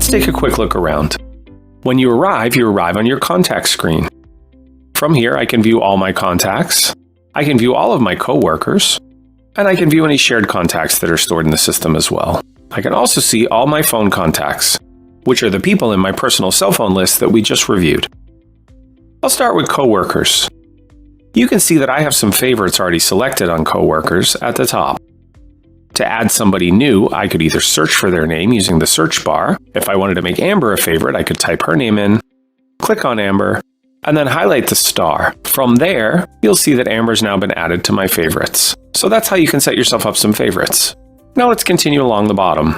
Let's take a quick look around. When you arrive on your contact screen. From here, I can view all my contacts, I can view all of my coworkers, and I can view any shared contacts that are stored in the system as well. I can also see all my phone contacts, which are the people in my personal cell phone list that we just reviewed. I'll start with coworkers. You can see that I have some favorites already selected on coworkers at the top. To add somebody new, I could either search for their name using the search bar. If I wanted to make Amber a favorite, I could type her name in, click on Amber, and then highlight the star. From there, you'll see that Amber's now been added to my favorites. So that's how you can set yourself up some favorites. Now let's continue along the bottom.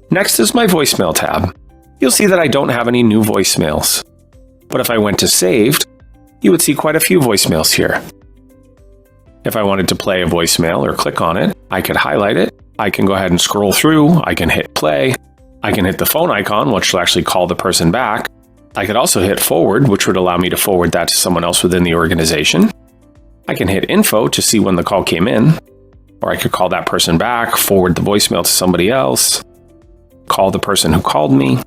Next is my voicemail tab. You'll see that I don't have any new voicemails. But if I went to saved, you would see quite a few voicemails here. If I wanted to play a voicemail or click on it, I could highlight it. I can go ahead and scroll through. I can hit play. I can hit the phone icon, which will actually call the person back. I could also hit forward, which would allow me to forward that to someone else within the organization. I can hit info to see when the call came in, or I could call that person back, forward the voicemail to somebody else, call the person who called me.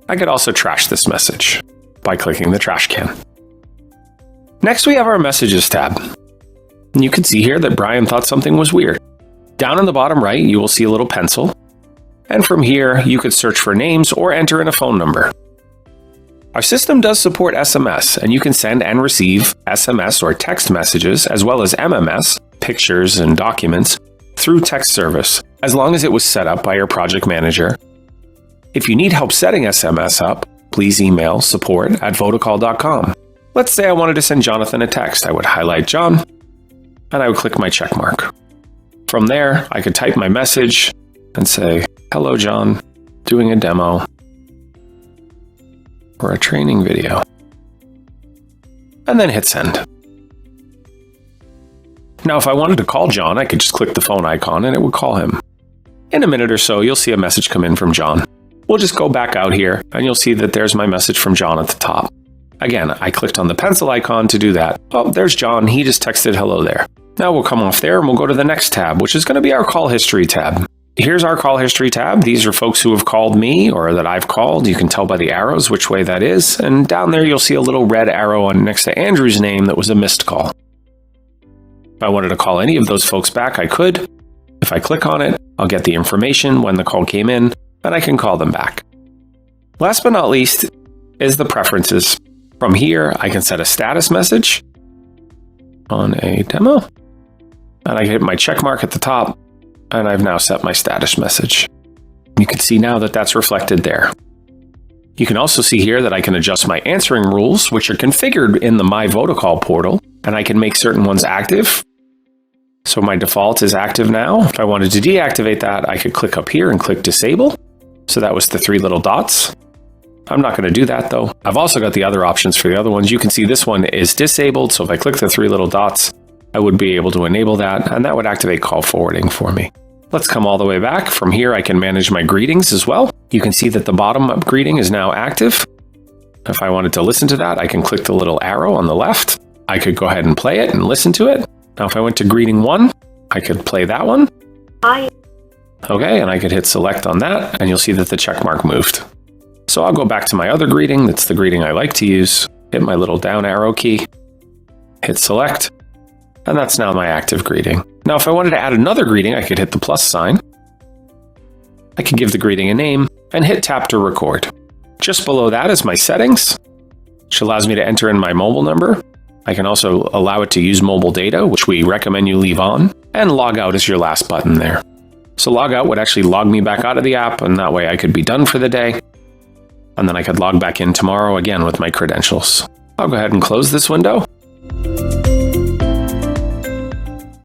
I could also trash this message by clicking the trash can. Next, we have our messages tab. And you can see here that Brian thought something was weird. Down in the bottom right, you will see a little pencil. And from here, you could search for names or enter in a phone number. Our system does support SMS, and you can send and receive SMS or text messages, as well as MMS, pictures and documents, through text service, as long as it was set up by your project manager. If you need help setting SMS up, please email support@votacall.com. Let's say I wanted to send Jonathan a text. I would highlight John, and I would click my check mark. From there, I could type my message and say, "Hello, John, doing a demo or a training video," and then hit send. Now, if I wanted to call John, I could just click the phone icon and it would call him. In a minute or so, you'll see a message come in from John. We'll just go back out here and you'll see that there's my message from John at the top. Again, I clicked on the pencil icon to do that. Oh, there's John. He just texted hello there. Now we'll come off there and we'll go to the next tab, which is going to be our call history tab. Here's our call history tab. These are folks who have called me or that I've called. You can tell by the arrows which way that is. And down there, you'll see a little red arrow on next to Andrew's name that was a missed call. If I wanted to call any of those folks back, I could. If I click on it, I'll get the information when the call came in, and I can call them back. Last but not least is the preferences. From here, I can set a status message on a demo, and I can hit my check mark at the top, and I've now set my status message. You can see now that that's reflected there. You can also see here that I can adjust my answering rules, which are configured in the My Votacall portal, and I can make certain ones active. So my default is active now. If I wanted to deactivate that, I could click up here and click disable. So that was the 3 little dots. I'm not going to do that though. I've also got the other options for the other ones. You can see this one is disabled. So if I click the 3 little dots, I would be able to enable that, and that would activate call forwarding for me. Let's come all the way back. From here, I can manage my greetings as well. You can see that the bottom up greeting is now active. If I wanted to listen to that, I can click the little arrow on the left. I could go ahead and play it and listen to it. Now, if I went to greeting 1, I could play that one. Hi. Okay, and I could hit select on that, and you'll see that the check mark moved. So I'll go back to my other greeting. That's the greeting I like to use. Hit my little down arrow key, hit select, and that's now my active greeting. Now, if I wanted to add another greeting, I could hit the plus sign. I could give the greeting a name and hit tap to record. Just below that is my settings, which allows me to enter in my mobile number. I can also allow it to use mobile data, which we recommend you leave on, and log out is your last button there. So log out would actually log me back out of the app, and that way I could be done for the day. And then I could log back in tomorrow again with my credentials. I'll go ahead and close this window.